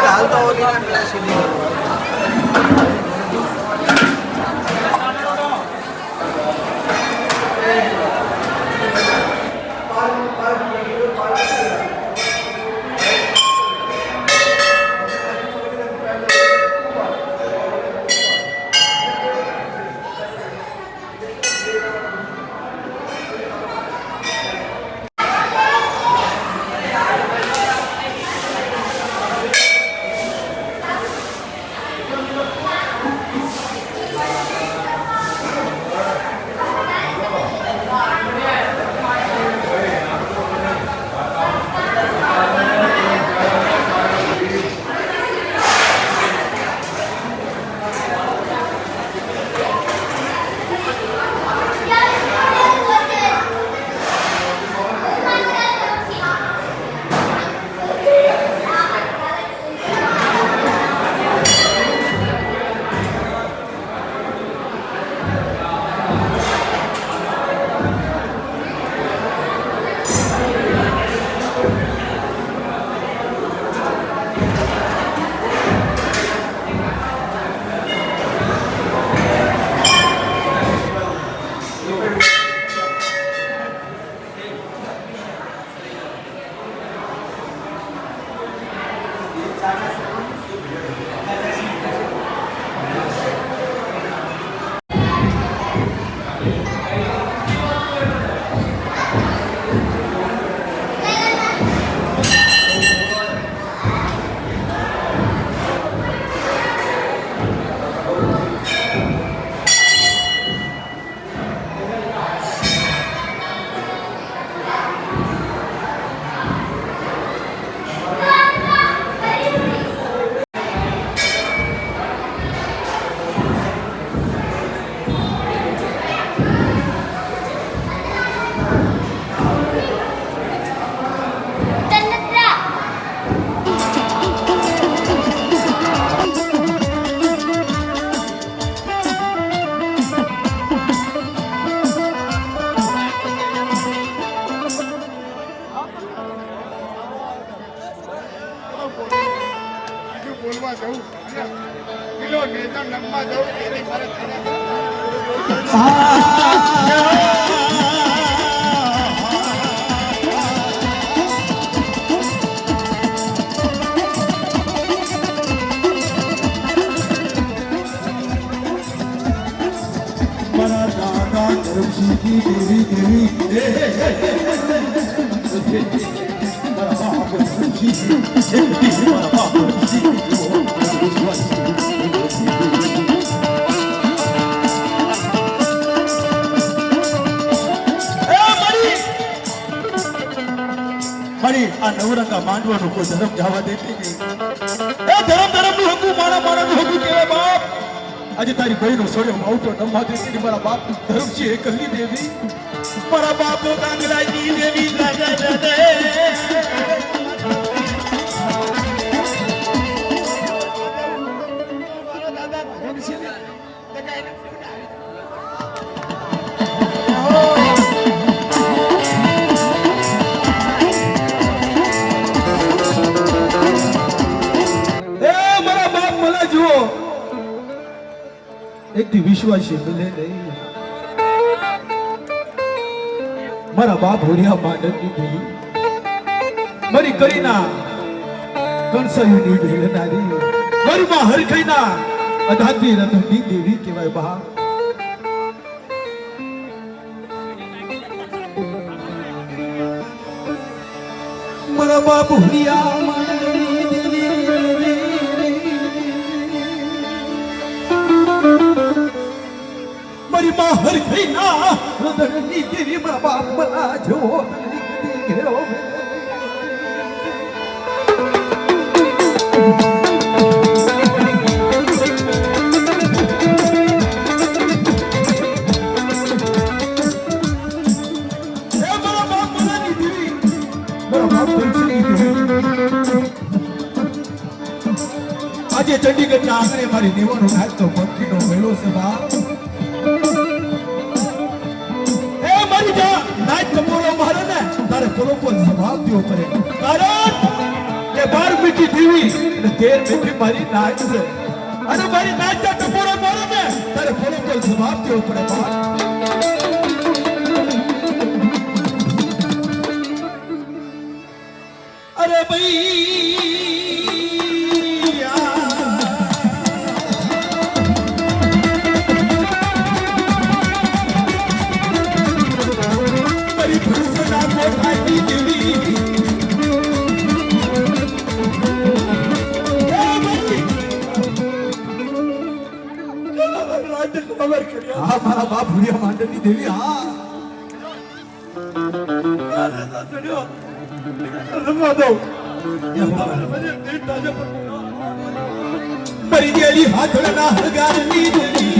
હાલતો હોતી આ નવરંગા માંડવાનું કોઈ ધર્મ જવા દેતી નહીં. એ ધર્મ નું હકું મારા નું હકું કહેવાય બાપ. આજે તારી બહેનો સોડ્યો માવતો નમવા દેતી મારા બાપ નું ધર્મ છે એ કહી દેવી. મારા બાપ નો કાંગલાજી દેવી એકથી વિશ્વાસી ભલે નહીં. મારા બાપ હોરિયા માંડની દેવી મારી કરીના કંસાયુની ભેલનારી મારી હરખઈના અધાતી રતનની દેવી કહેવાય બા. મારા બાપ હોરિયા માંડની દેવી મારી માં હરખઈના રતનની દેવી મારા બાપ મારા જેવો ઘેરો આજે ચંડીગઢના આંગણે મારી દેવાનો નાચતો પંખીનો મેળો છે બાપ. પ્રોપર જવાબ દેવો પડે કારણ કે 12 મીઠી દેવી અને 13 મીઠી મારી નાચ છે અને મારી નાચના ટપોરા મારો ને તારે પ્રોપર જવાબ દેવો પડે બાપ અરે ભાઈ મારી ભૂસના કોઠાની દેવી હા મારા બાપ ભૂરિયા માંડની દેવી હા મરી ગયેલી હાથડા હરગારની દેવી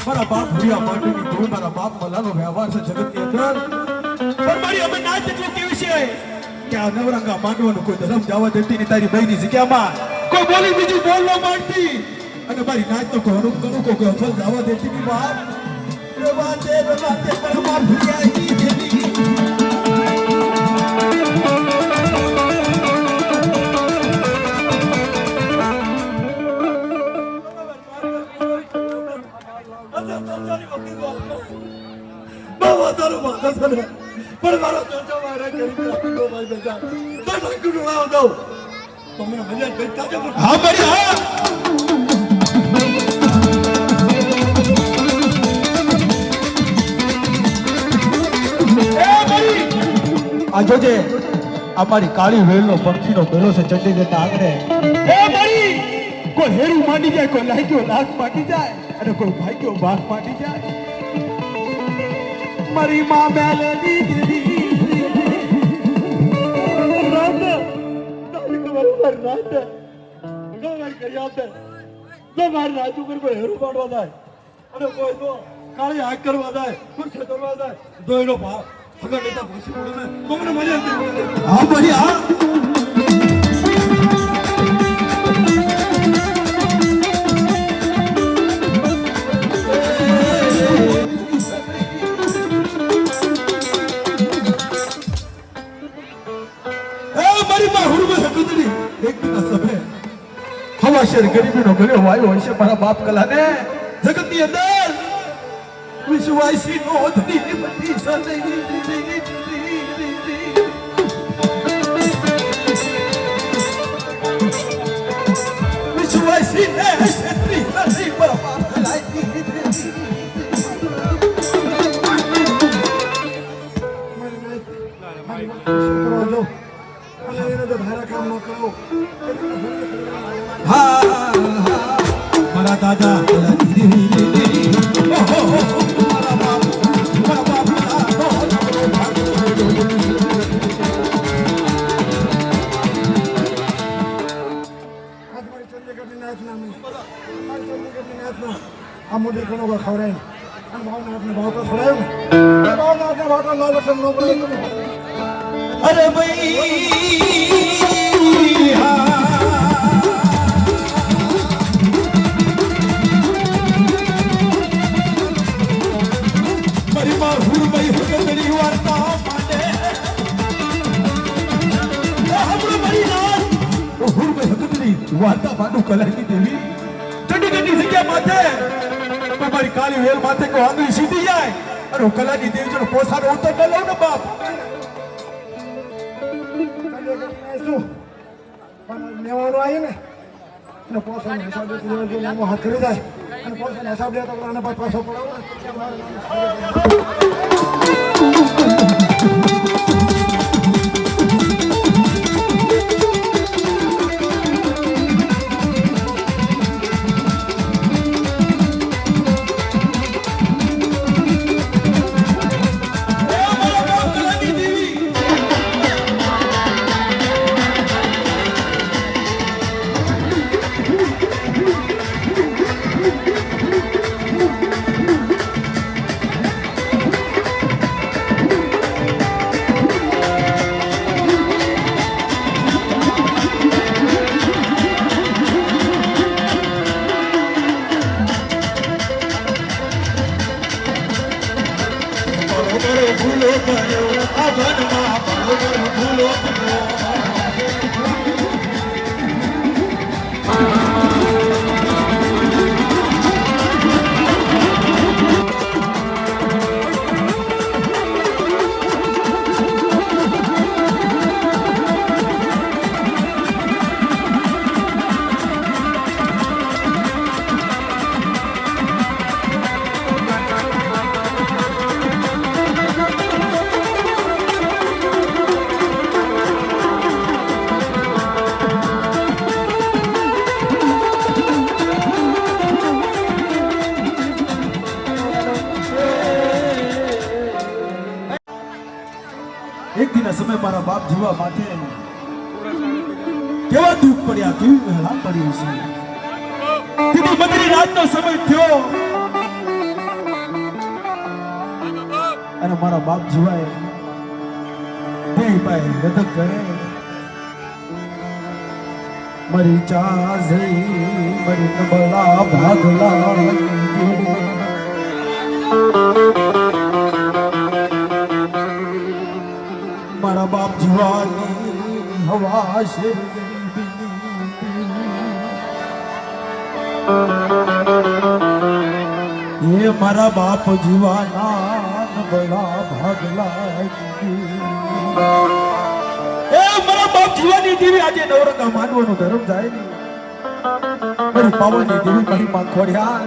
મારા બાપ ભૂરિયા માંડની ધૂળ મારા બાપ મલાનો વ્યવહાર છે જગતની અંદર પણ મારી અમે નાચ એટલું કેવી છે કે આ નવરંગા માંડવાનું કોઈ ધર્મ જવા દેતી ની તારી બહેની જગ્યામાં કોઈ બોલી બીજું બોલ ન માંડતી અને મારી નાચ તો કોઈ અનુપ કરું કોઈ અફલ જવા દેતી ની બાપ રવાતે પર બાપ ભૂરિયા ઈ દેવી પણ મારો ચાચા મારા કરી નાખ્યો ભાઈ બેટા તો નાખ્યું ડોળાવ દઉં તમે મજા કરતા જ હા બરી હા આ જોજે અમારી કાળી વેલનો પંખીનો બેલો છે ચંડી દેતા આગળ એ મારી કોઈ હેરું માંડી જાય કોઈ લાગ્યો લાખ માંડી જાય અને કોઈ ભાગ્યો બાખ માંડી જાય મારી માં મેલડી દેવી રાત તારી ખબર રાત ગોવાઈ કર્યા છે જો મારી રાત ઉપર કોઈ હેરું પાડવા જાય અને કોઈ તો કાળી આંખ કરવા જાય કોઈ છેતરવા જાય દોયનો ભાવ અગર લેતા ભૂસી પડે ને તો મને મજા આવતી હા બધી હા શેર ગરીબીનો ગળ્યો વાયો હોય છે મારા બાપ કલાને જગતની અંદર વિશ્વાસી નો હોતી બધી સદઈ વિશ્વાસી ને ક્ષેત્રી નથી મારા બાપ કલાઈ મારા દાદા આ મોટી ઘણો ખવડાય અને ભાવનાથને ભાવ તો ખવડાયો ને ભાવનાથને ભાવ તો 9 વર્ષ નો અરે ભાઈ મારી માં હુરભાઈ હકતરી વાર્તા માટે આપણો મારી નાથ હુરભાઈ હકતરી વાર્તા માનું કલાની દેવી ચંડીગઢની જગ્યા માથે મારી કાળી વેલ માથે કોઈ આંગળી સીધી જાય અને કલાની દેવી જો પોસાનો ઉતર ન લઉં ને બાપ મેવાનો આવી ને અને પોસાનો હિસાબ દેતો હાથ કરી જાય અને પોસાનો હિસાબ દેતો અને પાછો પડાવો કર્યો આ વનમાં ભગવાન ભૂલો ભૂલો. એક દિના સમય મારા બાપ જીવા માથે કેવા દુઃખ પડ્યા, કેવી વહેલા પડી છે. તેની મધરી રાતનો સમય થયો અને મારા બાપ જીવાએ તે પાસે રદક કરે મારી ચા જઈ મારી નબળા ભાગલા. મારા બાપ જીવાની હવા છે એ મારા બાપ જીવાના નબળા ભાગલા. એ મારા બાપ જીવાની દેવી આજે નવરંગા માનવાનો ધર્મ જાય ને મારી પાવનની દેવી મારી માં ખોડ્યા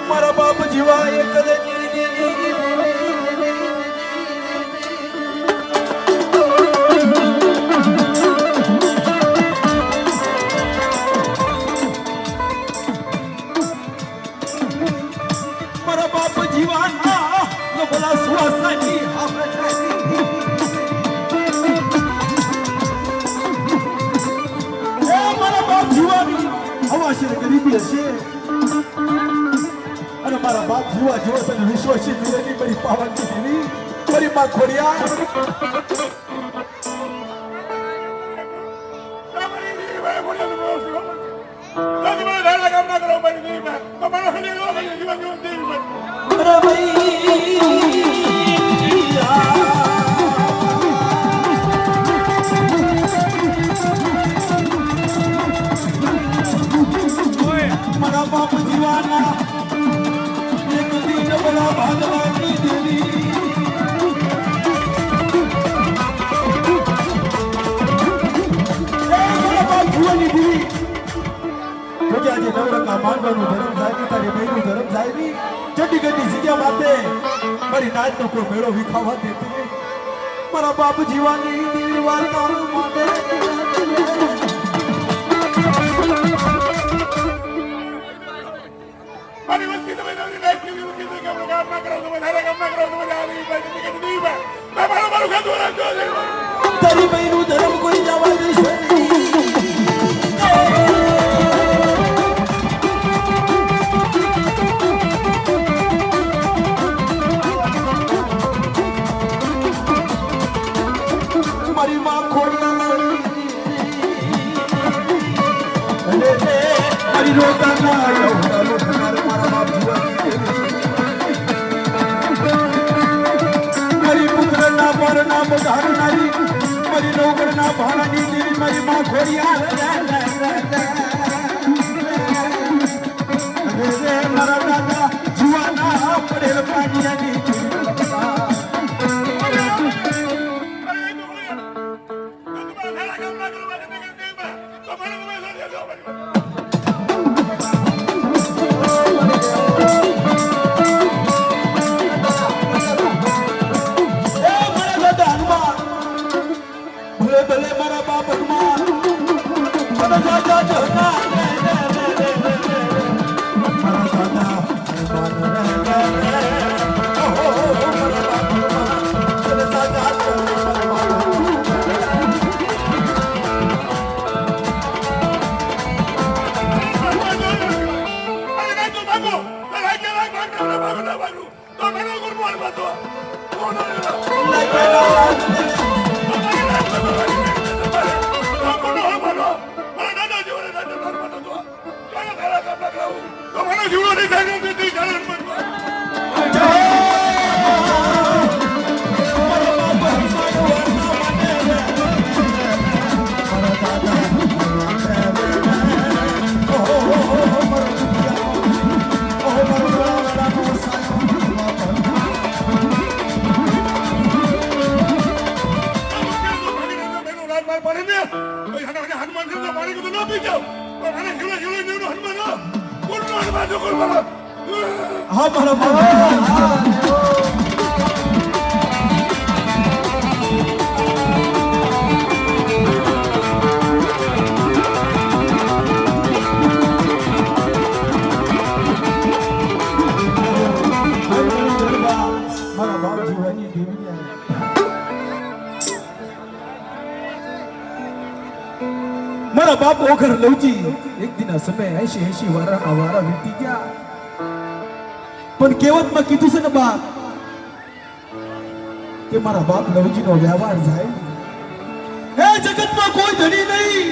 મારા બાપ જીવા એક ગરીબી હશે અને મારા બાપ જીવા જેવો તને વિશ્વાસ છે મારી પાવનની દેવી મારી માં ખોડિયા. મારા બાપ જીવાના એક દિન બડા ભાગવાની દેવી મારા બાપ જીવાની દેવી જોજે આજે નવરંગા માંડવાનું ધર્મ થાય તારી બહેનું ધર્મ થાય ની ચંડીગઢની જગ્યા માતે મારી નાચનો કોઈ મેળો વિખાવા દેતી મારા બાપ જીવાની દેવી વાર્તા માટે તારી બહેનું ધર્મ કોઈ જવા દેશે મારી માં ખોડી મારી રોતા ના મારા બાપ મારી પુત્ર ના પર ના બધારનારી મારી નોકર ના ભાણાની દેવી મારી માં ખોડિયા મારા દાદા જુવાના પડેલ પાણીયાની ભલે મારા બાપ હનુમાન મારા દાદા મંદિરના પાણી કીધું ના પી જાવ પણ મને હિલે હિલે નેનો હનુમાન કોણનો હનુમાન જો કોણ મારો હા મારા બાપ મારા બાપ જીવાની દેવી મારા બાપ ઓખર લવજી એક દિના સમય 80 વારના વારા વીતી ગયા પણ કહેવતમાં કીધું છે ને બાપ કે મારા બાપ લવજીનો વ્યવહાર જાય એ જગતમાં કોઈ ધણી નહીં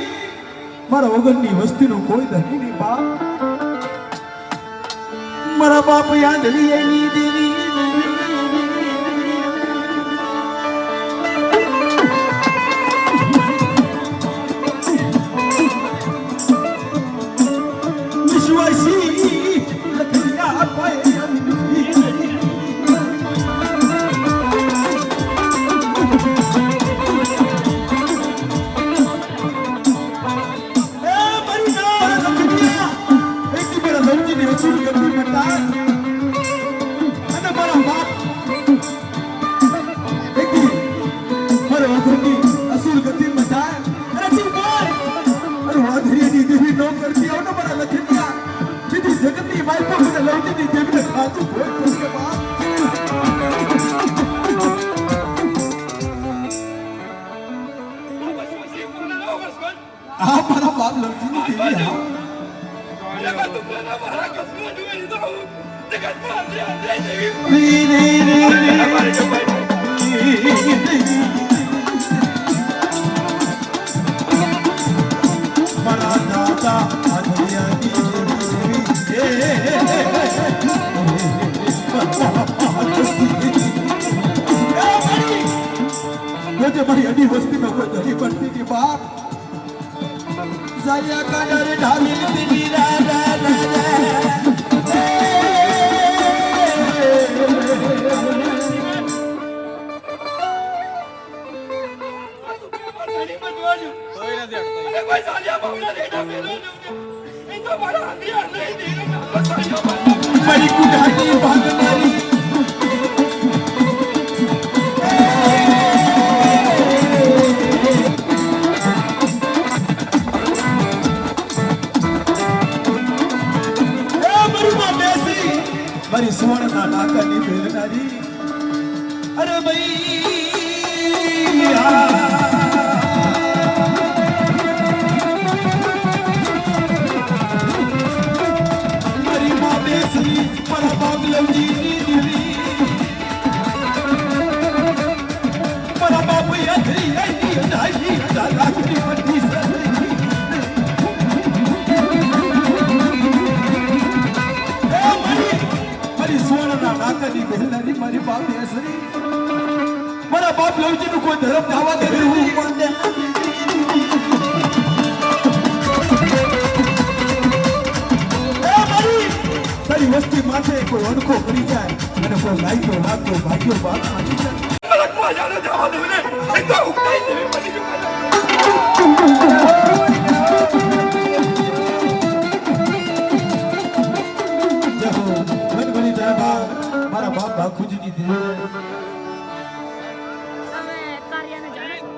મારા વગરની વસ્તીનું કોઈ ધણી નહીં બાપ મારા બાપ યાદલી એની દેવી મારી અડી વસ્તીમાં કોઈ ધણી બનતી ની બાપ જાયા કાંડારે ઢાલી દીધી રાજા મારી કુડાની ભાગનારી મારી સુવર્ણના નાકાની ભેલનારી અરે ભાઈ મારી માં બેસી મારા બાપ લવજીની દેવી મારા બાપ યાદરી આઈ ડાઈ લાખની પટ્ટી નાકાની બહેનારી મારી બાપ બેસરી મારા બાપ લવજી નું કોઈ ધર્મ દાવા દે તારી વસ્તી માથે કોઈ અણખો કરી જાય અને કોઈ લાગ્યો લાગ્યો ભાગ્યો બાપ આવી જાય મારા બાપ બાખુજીની દે તમે કાર્યને જાણો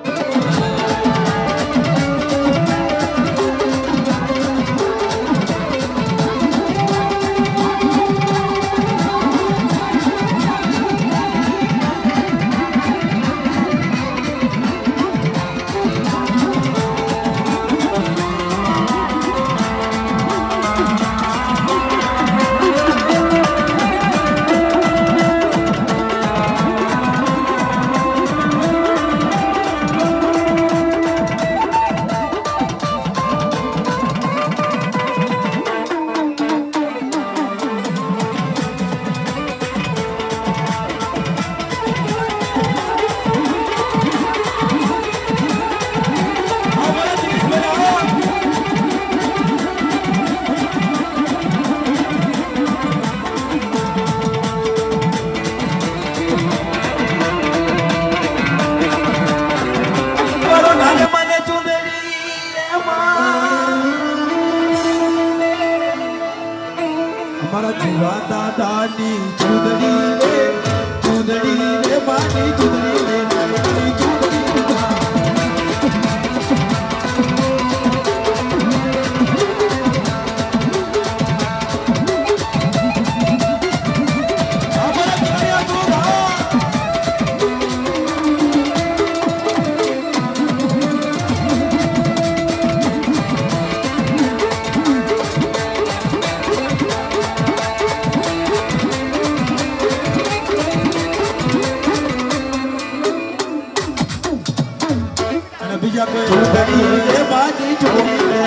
અમારા જીવા દાદાની ચૂંદડી રે માની ચૂંદડી રે માની ચૂંદડી બીજા કોઈ ચૂંદડી રે માની ચૂંદડી રે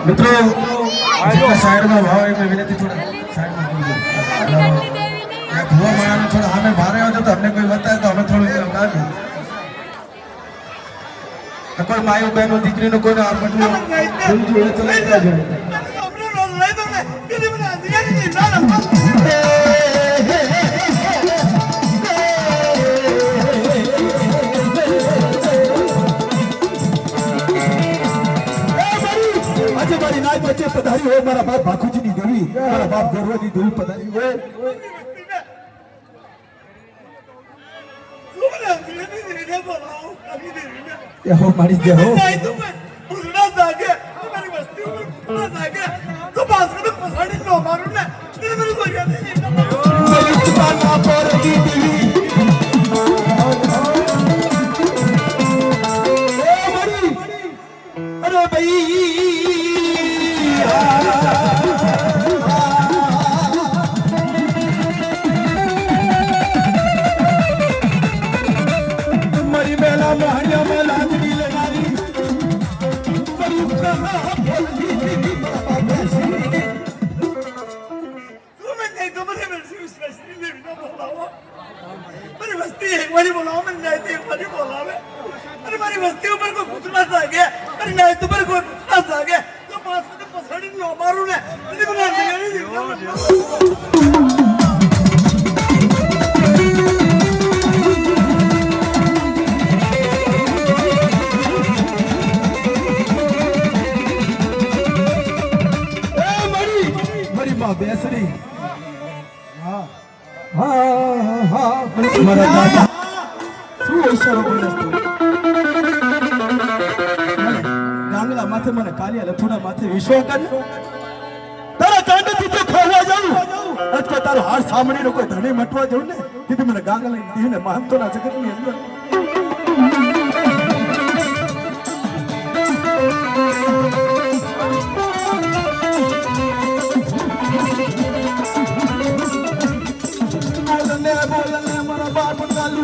મિત્રો સાઈડ માં ભાવ મેં વિનંતી થોડા સાઈડ માં ધુआ मारा थोड़ा हमें भारे हो तो हमने कोई बताया तो हमें थोड़ी देर काढी कोई मायू बहनों दीकरी नो कोई ना आप मतलब फूल जोड़े तो नहीं जा जोड़े हमने रोज ले दो ने किसी बना दिया नहीं ना मारी नाय बच्चे पधारी हो मारा बाप भाखुजी नी देवी मारा बाप गौरव नी देवी पधारी हो ये हो मारी जय हो नहीं तुम बुलना जागे तुम्हारी बस्ती ऊपर बुलना जागे तो पास में पसाड़ी लो मारू ने तेरे मेरे को क्या नहीं मेरी दुकान ना पर दी देवी ए मारी अरे भाई मरी मेला महरिया में लादनी लगानी मरी कहाँ बोलती थी तुम्हें नहीं तो मेरे मेरे से विश्वास नहीं ले बिना बोलाओ मेरी बस्ती एक बारी बोलाओ मैं नहीं तो एक बारी बोला मैं अरे मेरी बस्ती ऊपर कोई पुतला सा गया अरे नहीं तो पर कोई पुतला सा गया तो पास में तो पसाड़ी लो मारू ने तेरे को नहीं दिया बेसरी हाँ हाँ हाँ मारा दादा શું ઈશારો બોલે તું ગાંગલા માથે મને કાલિયા લથુડા માથે વિશ્વ કર તારા કાંડથી તો ખાવા જાઉં અજકો તારો હાર સાંભળીને કોઈ ધણી મટવા જાઉં ને કીધું મને ગાંગલા દીને માનતો ના જગતની અંદર बोलने हमारा बाप कालू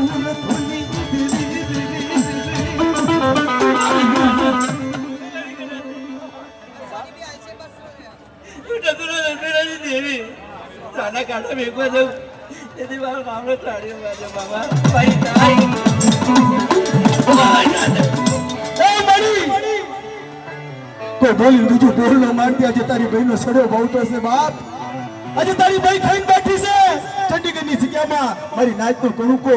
દેવી સાના કાઢા ભેગવા જવું તેથી મારો મામલો ચાડ્યો બાબા ભાઈ કોઈ બોલી બીજું બોલનો મારતી આજે તારી બહેનો સડ્યો બહુ તો છે બાપ આજે તારી ભાઈ ખાઈને બેઠી છે ચંડીગઢની જગ્યામાં મારી નાચનો કણુકો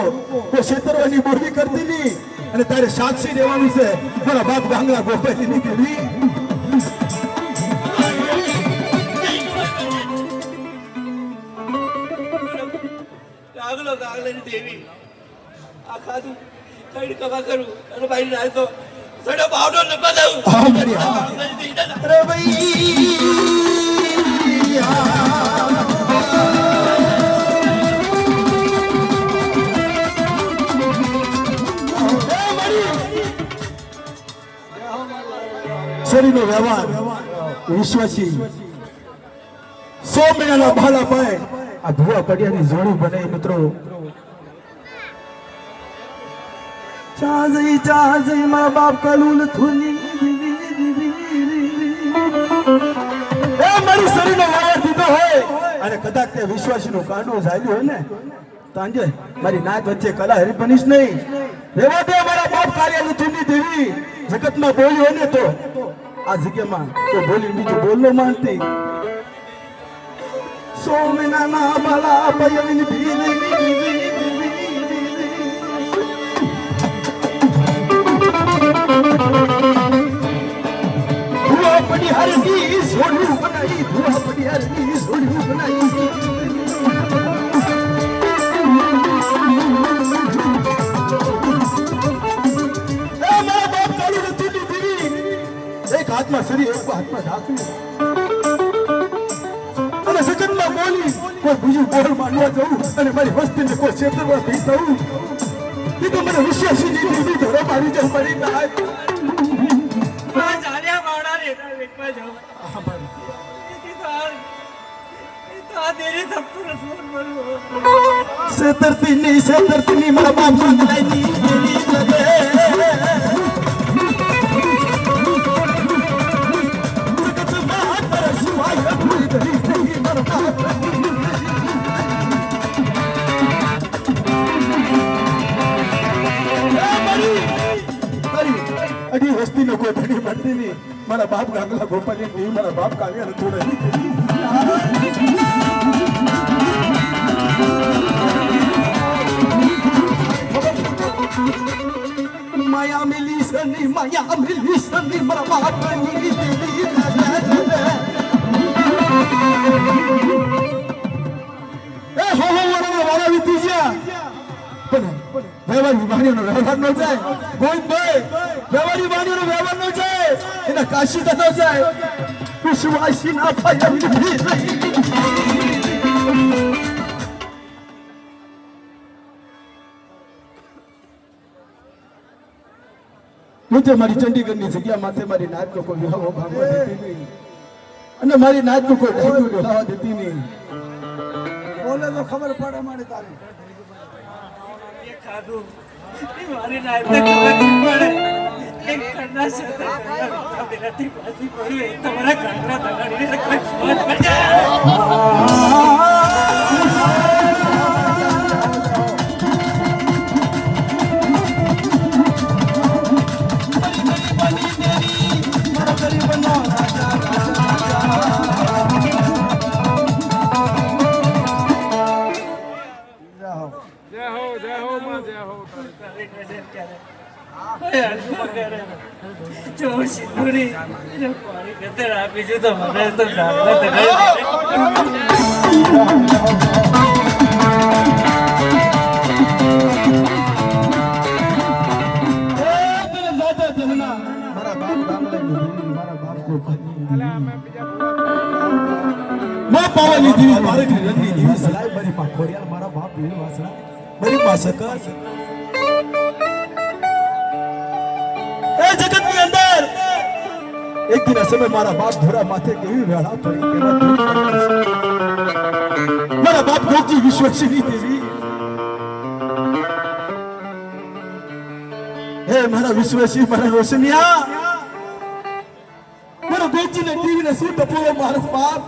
કોઈ છેતરવાની બોલવી કરતી નહીં અને તારે સાક્ષી રહેવાનું છે મારા બાપ ગાંગલા ગોપાલીની દેવી ગાગલાની દેવી આ ખાધું કઈ કવા કરું અને ભાઈ નાચ તો સડો બાવડો ન બતાવું હા મારી હા અરે ભાઈ શરીરનો વ્યવહાર વિશ્વાસી 100 મહિનાના ભાલા પાય આ ધુઆ પડિયાની જોડી બને મિત્રો ચાજઈ મારા બાપ કાલુલ થુની દીવી દીવી અને કદાચ તે વિશ્વાસીનો કાંડો ઝાલ્યો હોય ને તાંજે મારી નાત વચ્ચે કલા હરી બનીશ નહીં. રેવા દે અમારા બાપ કાર્યની ચૂંડી દેવી જગતમાં બોલી હોય ને તો આ જગ્યામાં તો બોલી બીજું બોલનો માનતી. સોમનાના બાલા પયવિન ધુઆ પડી હરકી સોડ્યું બનાવી ધુઆ પડી હરકી સોડ્યું બનાવી. એક હાથમાં સરી એક હાથમાં ઢાંકવું અને સેકન્ડમાં બોલી કોઈ બીજું બોલ માનવા જવું અને મારી વસ્તીને કોઈ ક્ષેત્રમાં ભી થવું એ તો મને વિશ્વાસી નહીં ધોરો મારી જવું પડી થાય. જાણ્યા બાવડા રે વેકવા જાવ આ દેરે થપતો રસોન બોલો સેતરતી મારા બાપ મંગલાઈ દેરી લગે અઢી વસ્તી નો કોઈ ધણી મળતી નહીં. મારા બાપ ગાંગલા ગોપાલી નહીં મારા બાપ કાવ્યા થોડા માયા મિલી સની મારા બાપ વાળા વીતી ગયા વ્યવહારી વાણીઓનો વ્યવહાર ન જાય. ગોવિંદભાઈ વ્યવહારી વાણીઓનો વ્યવહાર ન જાય એના કાશી તો ન જાય. વિશ્વાસી ના પાયા મારી ચંડીગઢની જગ્યા માથે મારી નાતનો કોઈ વિવાહ ભાગવા દેતી નહીં અને મારી નાતનું કોઈ ડાયરું ડોલાવા દેતી નહીં. બોલે તો ખબર પડે મારી તારી ખાધું મારી નાતે ખબર પડે એક કરના સાથે નથી પાછી પડ્યું એ તમારા કાંકરા દગાડીને કોઈ ખબર પડે. જો સિંદૂરી જો પાણી કતર આપીશું તો મને તો કાંકરા માં પાવાની દેવી મારી રંગની દેવી સલાય મારી માં ખોડિયાર મારા બાપ ભીલ વાસણા મારી માં સકર એ જગતની અંદર એક દિન સમય મારા બાપ ધોરા માથે કેવી વેળા પડી મારા બાપ ગોજી વિશ્વસિની દેવી હે મારા વિશ્વસી મારા રોશનિયા મારા ગોજીને ટીવીને શું ટપોયો મારો બાપ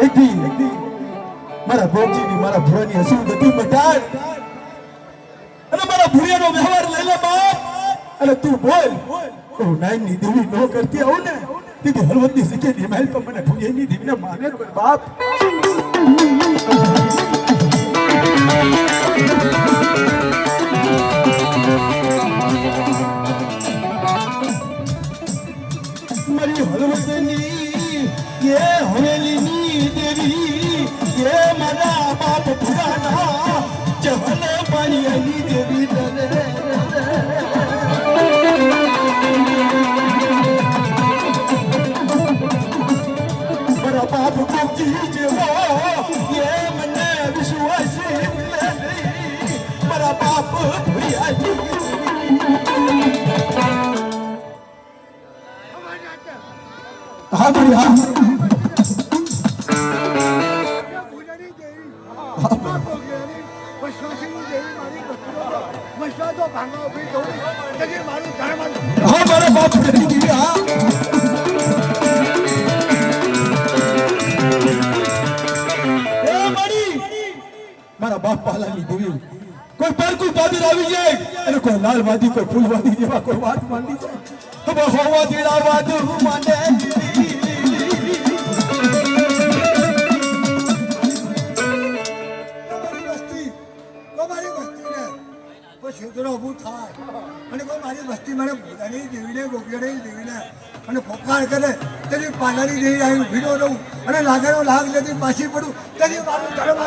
એકદી મારા ગોજીની મારા ભુરાની હસુ ગતિ મટાડ અને મારા ભુરિયાનો વ્યવહાર લઈ લે બાપ અને તું બોલ તો નાઈની દેવી નો કરતી આવું ને દીદી હલવતની જગ્યાની મહેલ પર મને ભુરિયાની દેવીને માને કોઈ બાપ મારી હલવતની ये हवेलीनी देवी ये मारा बाप पुराना चहले पानी देवी दरे मारा बाप कोची जेवो ये मने विश्वासी मारा बाप भुरिया हाँ भैया हाँ मारा बाप મારા બાપ પાલાની દેવી કોઈ પરકું પાદર આવી જાય અને કોઈ લાલવાદી કોઈ ફૂલવાદી જેવા કોઈ વાત માંડી જાય હવે હોવા દેડા વાદ માને મારી વસ્તીને કોઈ છેતરો ઊભું થાય અને કોઈ મારી વસ્તી મને ભૂલાની દેવીને ગોપિયાની દેવીને અને ફોકાર કરે તેની પાલાની દેવી આવી ઊભી ન રહું અને લાગેલો લાગ લેતી પાછી પડું તેની મારું ધર્મ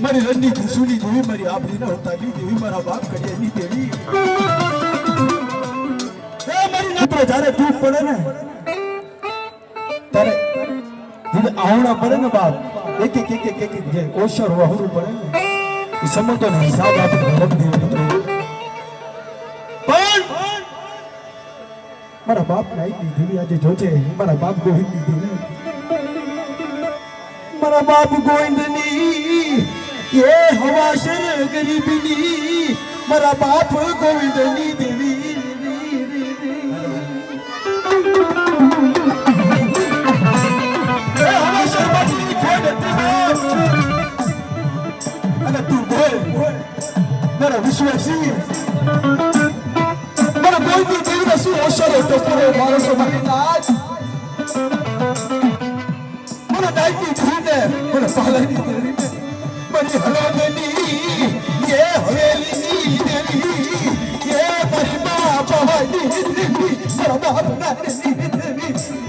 મારી રણની ઘસુની દેવી મારી આપણી ન હોતાની દેવી મારા બાપ કડિયાની દેવી જ્યારે દૂધ પડે ને ત્યારે આવણા પડે ને બાપ એક જે ઓશર વહરું પડે ને એ સમજો ને હિસાબ આપણે ભરમ દેવો પણ મારા બાપ નાઈ દીધી આજે જોજે મારા બાપ ગોવિંદ દીધી મારા બાપ ગોવિંદની એ હવાશર ગરીબની મારા બાપ ગોવિંદની દેવી અને તું બોલ મારા વિશ્વાસી મારા કોઈ દેવીને શું અવસર હતો પૂરો માણસો મારી નાચ મને નાઈની ધીને મને પાલાની દેવીને મારી હળવદની એ હવેલીની દેવી એ મારી મા પવાની દેવી મારા બાપના દેવી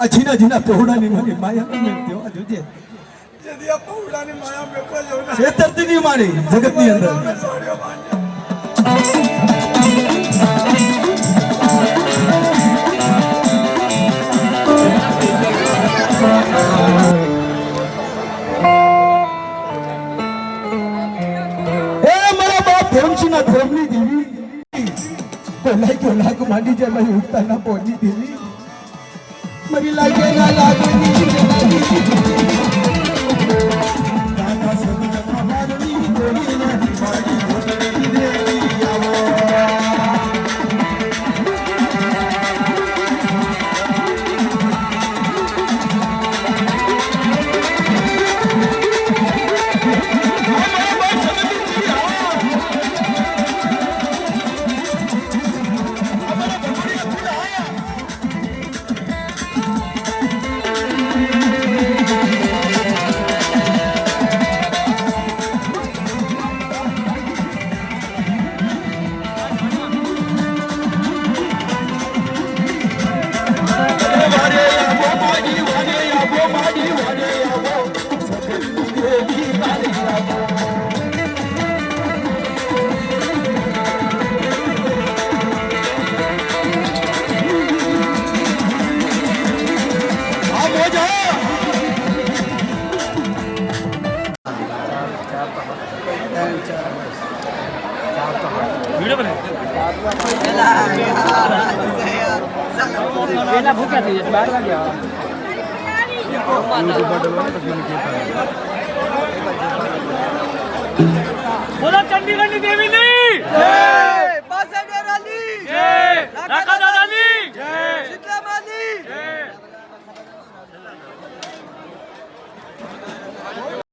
જીના જીના પહોળાની મારી માયા દેવા જોજે यदि आप पौड़ानी माया में को जो ना છેતરતી નહીં મારી જગતની અંદર छोड़ियो मान એ મારા બાપ ધર્મસિંહના ધર્મની દેવી કોઈ લાગ માંડી જાય મારી ઉઠતા ના પહોંચી દેવી મારી લાગે ના લાગે બોલો ચંડીગઢની દેવીની જય